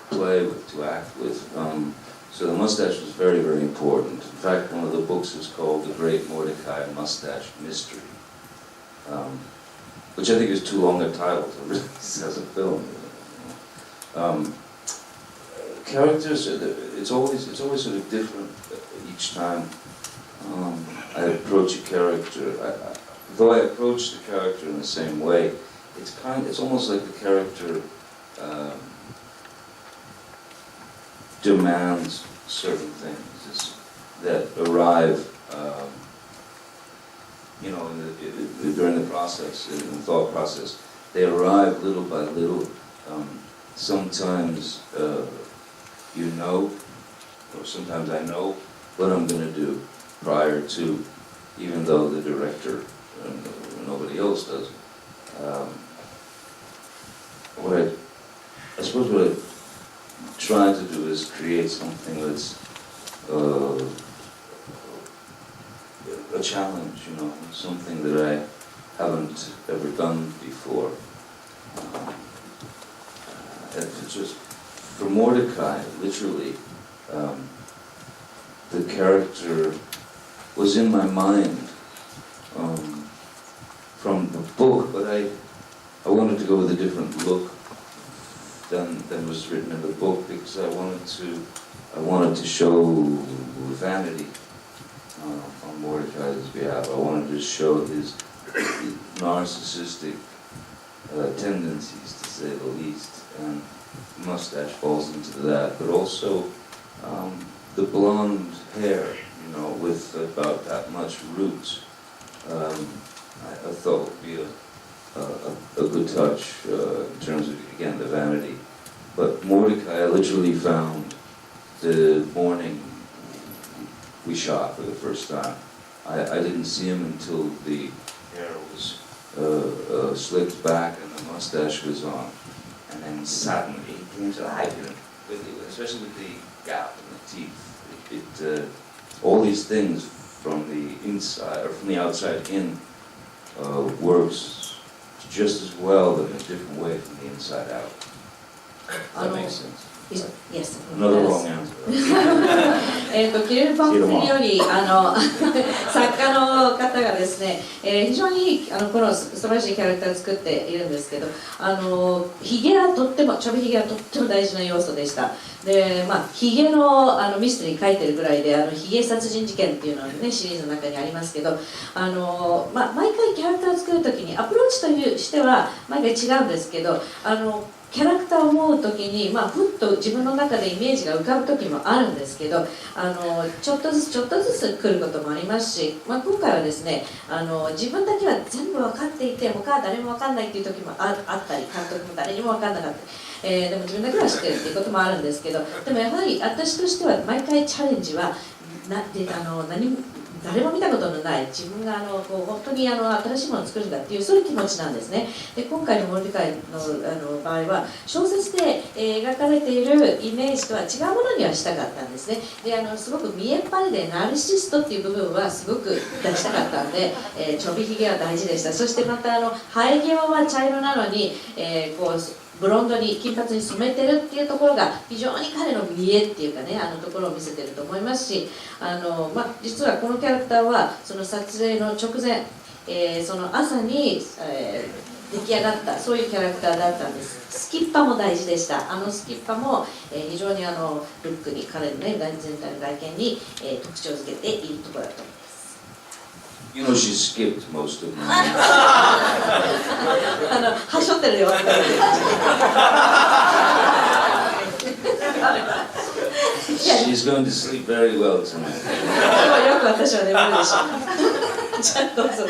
play with, to act with. So the mustache was very, very important. In fact, one of the books is called The Great Mortdecai Mustache Mystery, which I think is too long a title to release as a film. Characters, it's always sort of different each time I approach a character. Though I approach the character in the same way, it's almost like the character demands certain things that arrive, during the process, in the thought process. They arrive little by little. Sometimes or sometimes I know what I'm going to do prior to, even though the director and nobody else does. I suppose what I try to do is create something that's a challenge, something that I haven't ever done before. It's just, for Mortdecai, literally, the character was in my mind from the book, but I wanted to go with a different look than was written in the book, because I wanted to show vanity on Mortdecai's behalf. I wanted to show his narcissistic tendencies, to say the least, and mustache falls into that, but also the blonde hair, with about that much roots, I thought would be a good touch in terms of, again, the vanity. But Mortdecai, I literally found the morning we shot for the first time. I didn't see him until the hair was slicked back and the mustache was on. And then suddenly he came to life, especially with the gap in the teeth. All these things from the inside, or from the outside in, works just as well, but in a different way from the inside out. Does that make sense? Yes. Another long answer. キルル・ポンプリより作家の方がですね、非常にこの素晴らしいキャラクターを作っているんですけど、ヒゲはとってもちょびヒゲはとっても大事な要素でした。で、ヒゲのミステリー書いてるぐらいで、ヒゲ殺人事件っていうのはね、シリーズの中にありますけど、毎回キャラクターを作るときにアプローチとしては毎回違うんですけど、キャラクターを思うときに、ふっと自分の中でイメージが浮かぶときもあるんですけど、ちょっとずつ来ることもありますし、今回はですね、自分だけは全部分かっていて、他は誰も分かんないっていう時もあったり、監督も誰にも分かんなかった、でも自分だけは知ってるっていうこともあるんですけど、でもやはり私としては毎回チャレンジは誰も見たことのない自分が本当に新しいものを作るんだっていうそういう気持ちなんですね。で今回のMortdecaiの場合は小説で描かれているイメージとは違うものにはしたかったんですね。ですごく見えっ張りでナルシストっていう部分はすごく出したかったんで、ちょびひげは大事でした。そしてまた生え際は茶色なのに、ブロンドに金髪に染めてるっていうところが非常に彼の見栄っていうかね、ところを見せてると思いますし、実はこのキャラクターはその撮影の直前、その朝に、出来上がったそういうキャラクターだったんです。スキッパも大事でした。スキッパも、非常にルックに彼のね全体の外見に、特徴づけているところだと思います。You know, she skipped most of my はしょってるよ。She's going to sleep very well tonight. よく私は眠るでしょう。じゃあどうぞ。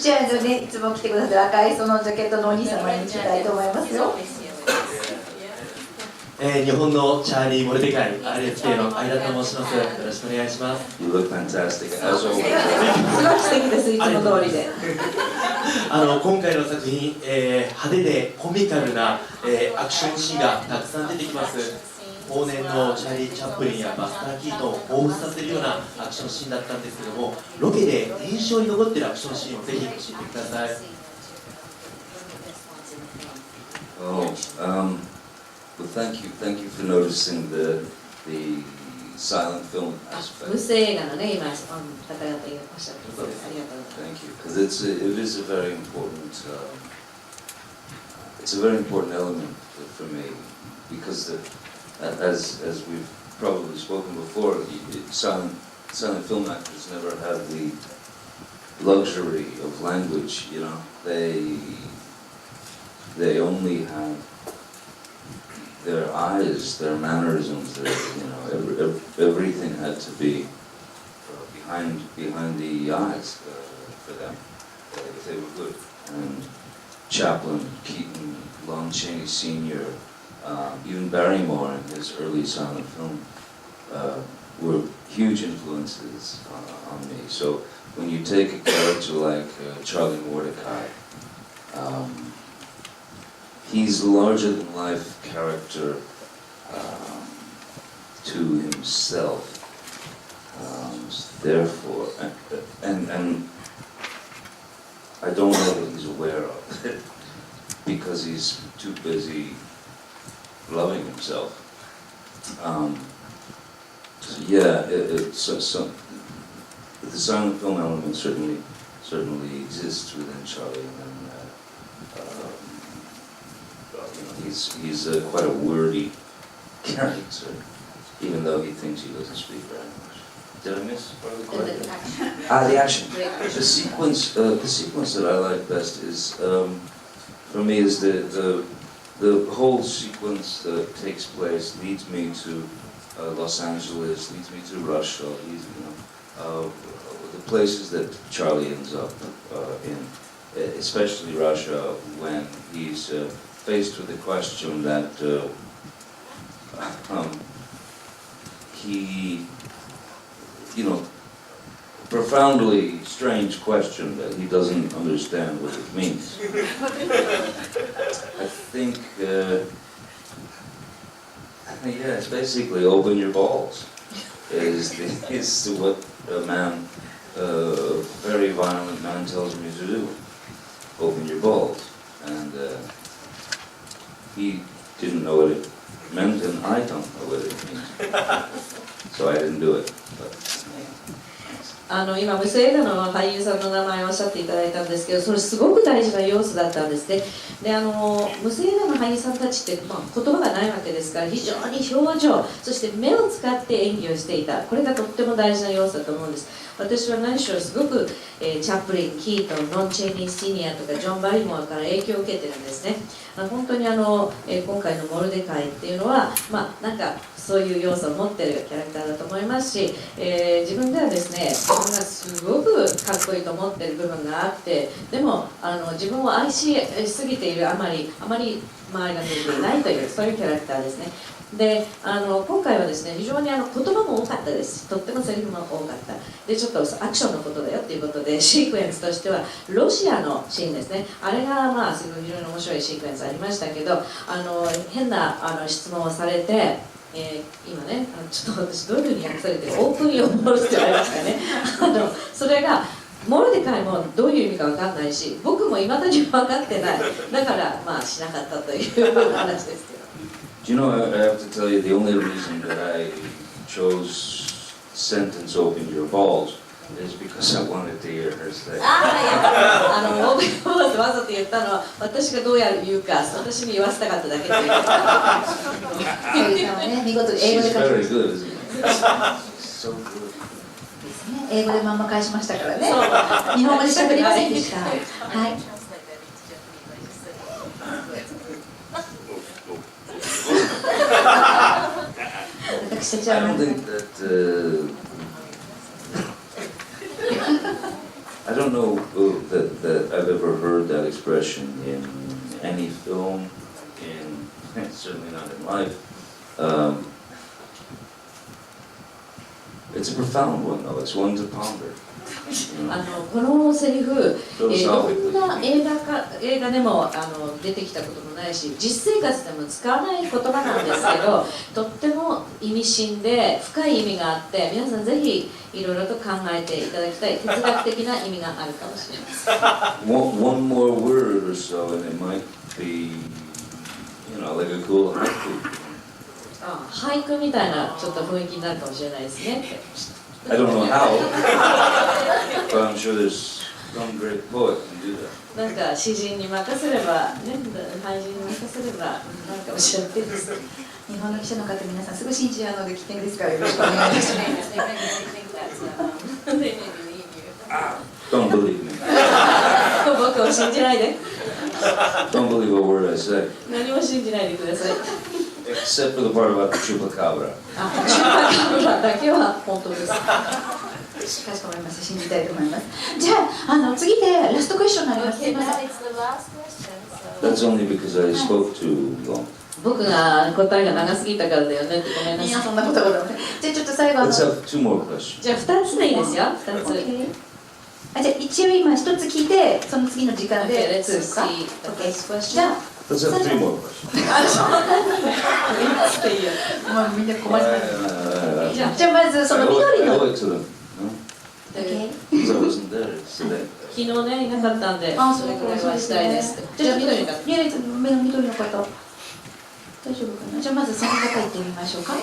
じゃあね、いつも来てくださる赤いそのジャケットのお兄様に行きたいと思いますよ。日本のチャーリー・モルデカイ RFK の相田と申します。よろしくお願いします。You look fantastic, as always. すごく素敵です、いつも通りで。今回の作品、派手でコミカルな、アクションシーンがたくさん出てきます。往年のチャーリー・チャップリンやバスター・キートンを彷彿させるようなアクションシーンだったんですけども、ロケで印象に残っているアクションシーンをぜひ教えてください。Well, thank you for noticing the silent film 無 aspect. 声映画のね、今、方々おっしゃってます。ありがとうございます。 Thank you, because it is a very important it's a very important element for me, because as we've probably spoken before, silent film actors never have the luxury of language. You know, they only have their eyes, their mannerisms, everything had to be behind the eyes for them, if they were good. And Chaplin, Keaton, Lon Chaney Sr., even Barrymore in his early silent film were huge influences on me. So when you take a character like Charlie Mortdecai, he's a larger-than-life character to himself. Therefore, and I don't know that he's aware of it because he's too busy loving himself. So yeah, the silent film element certainly exists within Charlie, and he's quite a wordy character, even though he thinks he doesn't speak very much. Did I miss part of the question? The action. The sequence that I like best is, for me, is the whole sequence that takes place leads me to Los Angeles, leads me to Russia, the places that Charlie ends up in, especially Russia, when he's faced with the question that he, profoundly strange question that he doesn't understand what it means. I think, it's basically open your balls is what a very violent man tells me to do. Open your balls. And he didn't know what it meant, and I don't know what it means. So I didn't do it. But, 今、無声映画の俳優さんの名前をおっしゃっていただいたんですけど、それすごく大事な要素だったんですね。で、無声映画の俳優さんたちって、言葉がないわけですから、非常に表情、そして目を使って演技をしていた。これがとっても大事な要素だと思うんです。私は何しろすごく、チャップリン、キートン、ロン・チェニー・シニアとかジョン・バリモアから影響を受けてるんですね。本当に今回のモルデカイっていうのは、なんかそういう要素を持ってるキャラクターだと思いますし、自分ではですね、自分がすごくかっこいいと思ってる部分があって、でも自分を愛しすぎているあまり周りが見えていないという、そういうキャラクターですね。で、今回はですね、非常に言葉も多かったです。とってもセリフも多かった。で、ちょっとアクションのことだよっていうことで、シークエンスとしてはロシアのシーンですね。あれがすごい非常に面白いシークエンスありましたけど、変な質問をされて、今ね、ちょっと私どういうふうに訳されてる、オープンヨーモールって言われましたね。それがモルデカイもどういう意味か分かんないし、僕もいまだに分かってない。だからしなかったという話ですけど。Do you know, I have to tell you, the only reason that I chose sentence open your balls is because I wanted to hear her say. オープンヨーモールわざと言ったのは、私がどうやる言うか、私に言わせたかっただけという。見事に英語で She's 返し very ました。 good, isn't she? So good. 英語でまんま返しましたからね。日本語で喋りませんでした。はい。私たち I は don't think that I don't know that I've ever heard that expression in any film, certainly not in life. It's a profound one, though. It's one to ponder. このセリフ、どんな映画でも出てきたこともないし、実生活でも使わない言葉なんですけど、とっても意味深で深い意味があって、皆さんぜひいろいろと考えていただきたい哲学的な意味があるかもしれません。One more word or so, and it might be like a cool haiku. 俳句みたいなちょっと雰囲気になるかもしれないですね。 I don't know how, but I'm sure there's some great poet can do that. なんか詩人に任せれば、ね、俳人に任せればなるかもしれないです。日本の記者の方皆さんすぐ信じちゃうので危険ですからよろしくお願いします Don't believe me. 僕を信じないで。 Don't believe a word I say, 何も信じないでください。 except for the part about the chupacabra. チュパカブラだけは本当です。かしこまりました信じたいと思いますじゃあ次でラストクエスチョンになりますすいません That's only because I spoke too long. 僕が答えが長すぎたからだよねってごめんないさい。やそんなことございませんじゃあちょっと最後Let's have two more questions. じゃあ2つでいいですよ。2つ。 OK じゃあ一応今一つ聞いてその次の時間 Okay, で let's 2ですか see the first question. じゃあ Let's have three more questions. まあみんな困ります I じゃあまずその緑 owe の it to them, no? OK Because I wasn't there today. 昨日ねいなかったんで、あそれくらいはしたいですって。じゃあ緑の方。目の緑の方大丈夫かなじゃあまずその方行ってみましょうかフ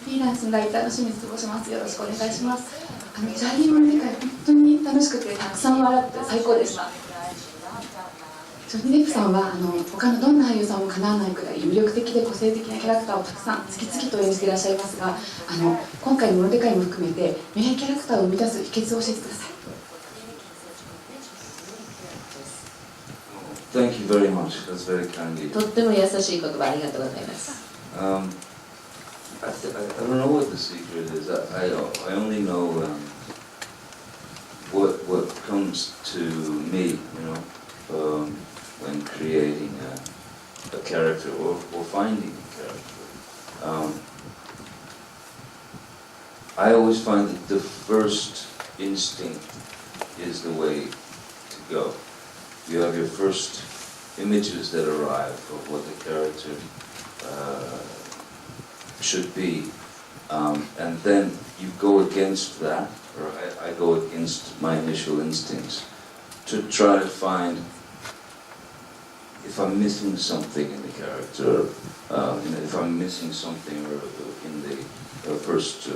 リーランスのライターの清水と申します。よろしくお願いします。チャーリー・モルデカイ、本当に楽しくて、たくさん笑って最高でした。ジョニー・デップさんは他のどんな俳優さんもかなわないくらい魅力的で個性的なキャラクターをたくさん次々と演じていらっしゃいますが、今回のモルデカイも含めて名キャラクターを生み出す秘訣を教えてください。Thank you very much. That's very kind of you. とっても優しい言葉ありがとうございます。 I don't know what the secret is. I only know what comes to me, when creating a character or finding a character. I always find that the first instinct is the way to go. You have your first images that arrive of what the character should be, and then you go against that, or I go against my initial instincts to try to find if I'm missing something in the character, if I'm missing something in the first